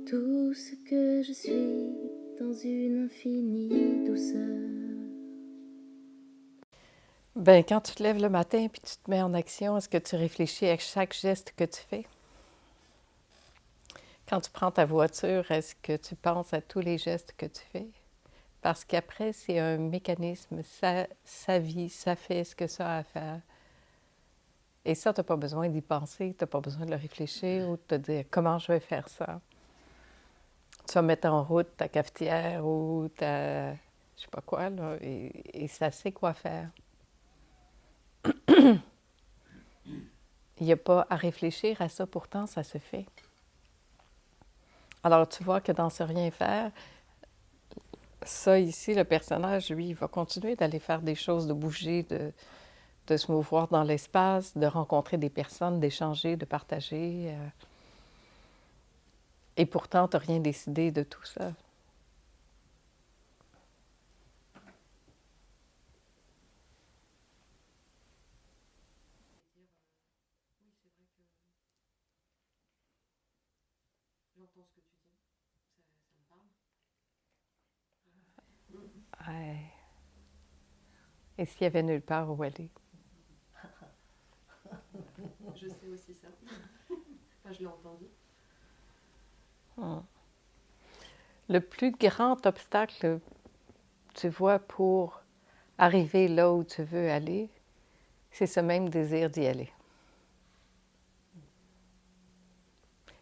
tout ce que je suis dans une infinie douceur. Ben, quand tu te lèves le matin puis tu te mets en action, est-ce que tu réfléchis à chaque geste que tu fais? Quand tu prends ta voiture, est-ce que tu penses à tous les gestes que tu fais? Parce qu'après, c'est un mécanisme, ça vit, ça fait ce que ça a à faire. Et ça, tu n'as pas besoin d'y penser, tu n'as pas besoin de le réfléchir ou de te dire comment je vais faire ça. Tu vas mettre en route ta cafetière ou ta, je sais pas quoi, là, et ça sait quoi faire. Il n'y a pas à réfléchir à ça, pourtant ça se fait. Alors tu vois que dans ce rien faire, ça ici, le personnage, lui, il va continuer d'aller faire des choses, de bouger, de se mouvoir dans l'espace, de rencontrer des personnes, d'échanger, de partager. Et pourtant, tu n'as rien décidé de tout ça. Ouais. Et s'il y avait nulle part où aller? Je sais aussi ça. Enfin, je l'ai entendu. Le plus grand obstacle, tu vois, pour arriver là où tu veux aller, c'est ce même désir d'y aller.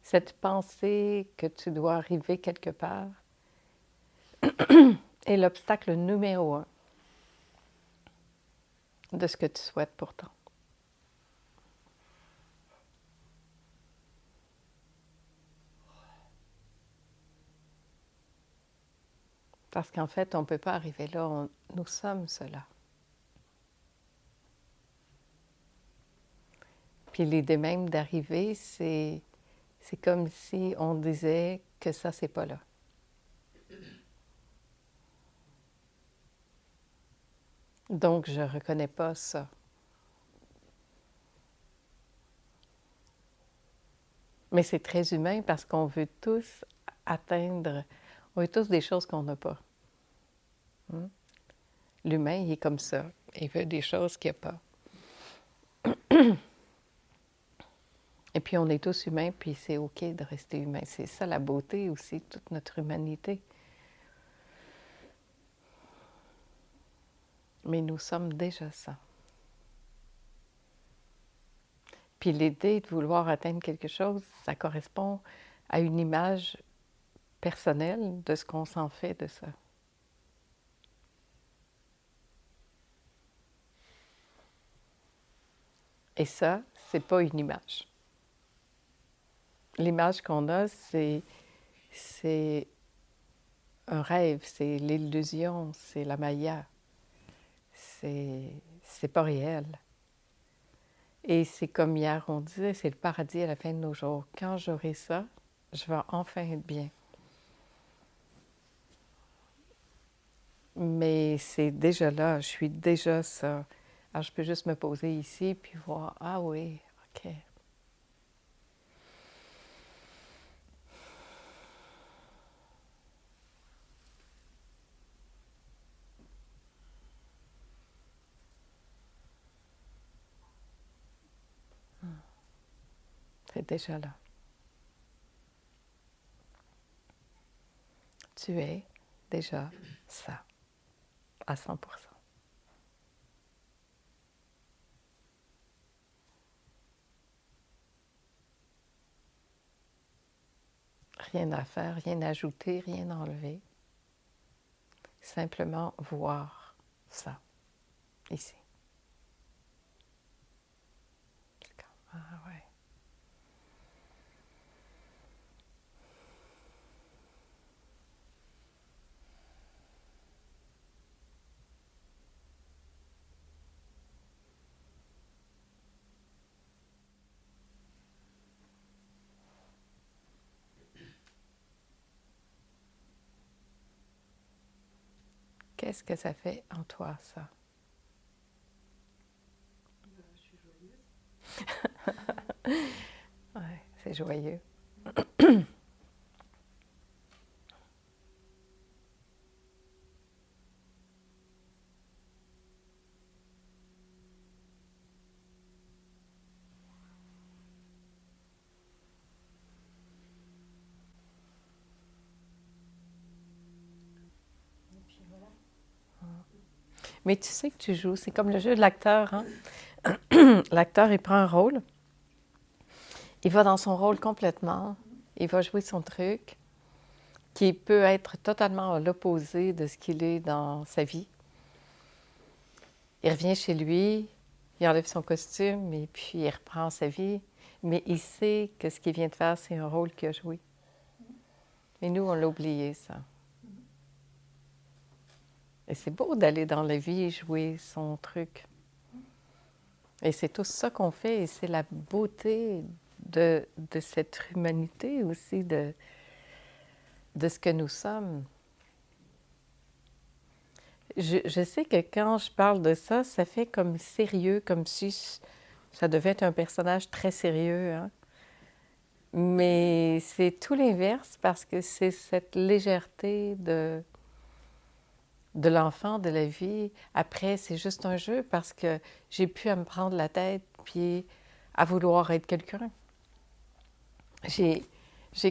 Cette pensée que tu dois arriver quelque part est l'obstacle numéro un de ce que tu souhaites pourtant. Parce qu'en fait, on ne peut pas arriver là, nous sommes cela. Puis l'idée même d'arriver, c'est comme si on disait que ça, c'est pas là. Donc, je ne reconnais pas ça. Mais c'est très humain parce qu'on veut tous atteindre, on veut tous des choses qu'on n'a pas. L'humain, il est comme ça. Il veut des choses qu'il n'y a pas. Et puis, on est tous humains, puis c'est OK de rester humain. C'est ça la beauté aussi, toute notre humanité. Mais nous sommes déjà ça. Puis l'idée de vouloir atteindre quelque chose, ça correspond à une image personnelle de ce qu'on s'en fait de ça. Et ça, c'est pas une image. L'image qu'on a, c'est un rêve, c'est l'illusion, c'est la maya. C'est pas réel. Et c'est comme hier, on disait, c'est le paradis à la fin de nos jours. Quand j'aurai ça, je vais enfin être bien. Mais c'est déjà là, je suis déjà ça. Alors je peux juste me poser ici puis voir, ah oui, OK. C'est déjà là. Tu es déjà ça, à 100%. Rien à faire, rien à ajouter, rien à enlever. Simplement voir ça, ici. Ah ouais. Qu'est-ce que ça fait en toi, ça? Je suis joyeuse. Ouais, c'est joyeux. Mais tu sais que tu joues. C'est comme le jeu de l'acteur. Hein? L'acteur, il prend un rôle. Il va dans son rôle complètement. Il va jouer son truc, qui peut être totalement à l'opposé de ce qu'il est dans sa vie. Il revient chez lui, il enlève son costume et puis il reprend sa vie. Mais il sait que ce qu'il vient de faire, c'est un rôle qu'il a joué. Et nous, on l'a oublié, ça. Et c'est beau d'aller dans la vie et jouer son truc. Et c'est tout ça qu'on fait, et c'est la beauté de cette humanité aussi, de ce que nous sommes. Je sais que quand je parle de ça, ça fait comme sérieux, comme si ça devait être un personnage très sérieux, hein? Mais c'est tout l'inverse, parce que c'est cette légèreté de l'enfant, de la vie. Après, c'est juste un jeu, parce que j'ai pu à me prendre la tête, puis à vouloir être quelqu'un. J'ai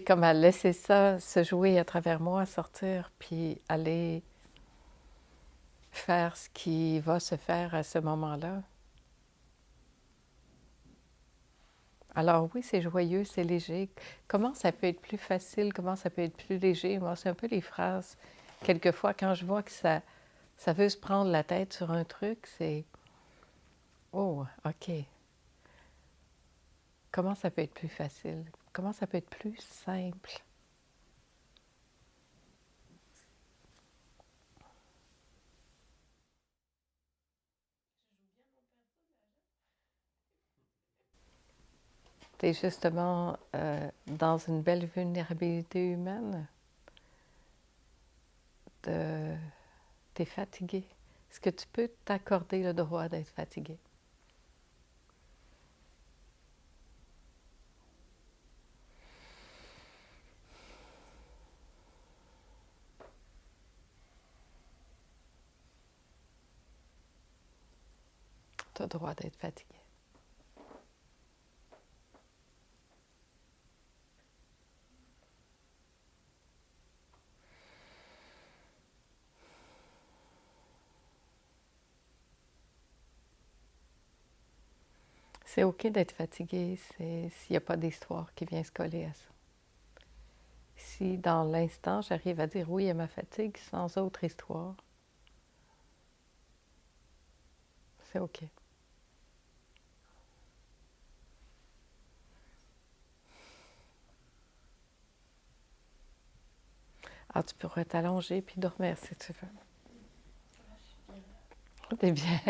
comme à laisser ça se jouer à travers moi, sortir, puis aller faire ce qui va se faire à ce moment-là. Alors oui, c'est joyeux, c'est léger. Comment ça peut être plus facile? Comment ça peut être plus léger? Moi, c'est un peu les phrases. Quelquefois, quand je vois que ça veut se prendre la tête sur un truc, c'est « Oh, OK. Comment ça peut être plus facile? Comment ça peut être plus simple? » Tu es justement dans une belle vulnérabilité humaine. Tu es fatigué. Est-ce que tu peux t'accorder le droit d'être fatigué? Tu as le droit d'être fatigué. C'est OK d'être fatigué, s'il n'y a pas d'histoire qui vient se coller à ça. Si dans l'instant, j'arrive à dire oui à ma fatigue sans autre histoire, c'est OK. Ah, tu pourrais t'allonger puis dormir si tu veux. T'es bien.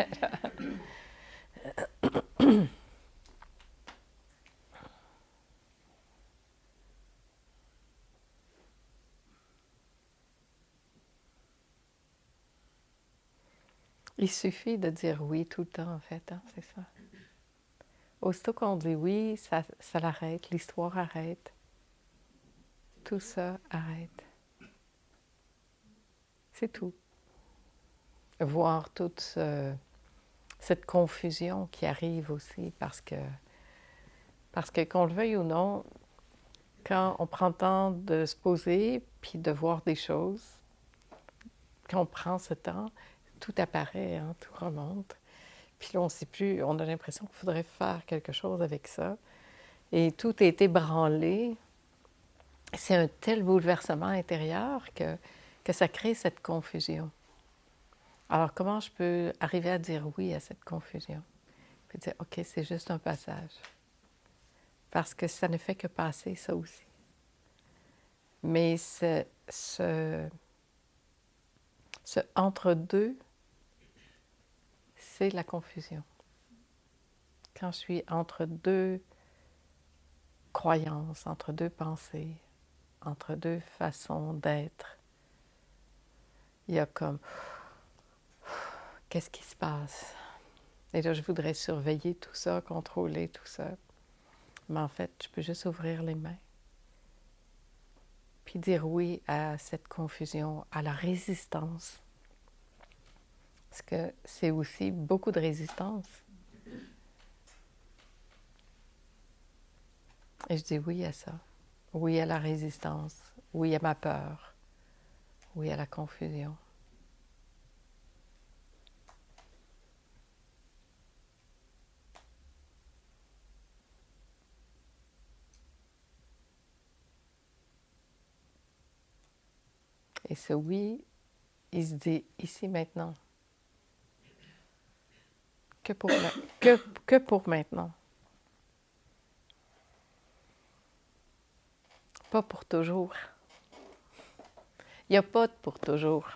Il suffit de dire oui tout le temps, en fait, hein, c'est ça. Aussitôt qu'on dit oui, ça l'arrête, l'histoire arrête. Tout ça arrête. C'est tout. Voir toute cette confusion qui arrive aussi, parce que qu'on le veuille ou non, quand on prend le temps de se poser puis de voir des choses, quand on prend ce temps, tout apparaît, hein, tout remonte. Puis là, on ne sait plus, on a l'impression qu'il faudrait faire quelque chose avec ça. Et tout est ébranlé. C'est un tel bouleversement intérieur que ça crée cette confusion. Alors, comment je peux arriver à dire oui à cette confusion? Puis dire, OK, c'est juste un passage. Parce que ça ne fait que passer, ça aussi. Mais ce entre-deux, c'est la confusion. Quand je suis entre deux croyances, entre deux pensées, entre deux façons d'être, il y a comme, qu'est-ce qui se passe? Et là, je voudrais surveiller tout ça, contrôler tout ça. Mais en fait, je peux juste ouvrir les mains. Puis dire oui à cette confusion, à la résistance. Parce que c'est aussi beaucoup de résistance. Et je dis oui à ça. Oui à la résistance. Oui à ma peur. Oui à la confusion. Et ce oui, il se dit ici maintenant. Que pour maintenant. Pas pour toujours. Il n'y a pas de pour toujours.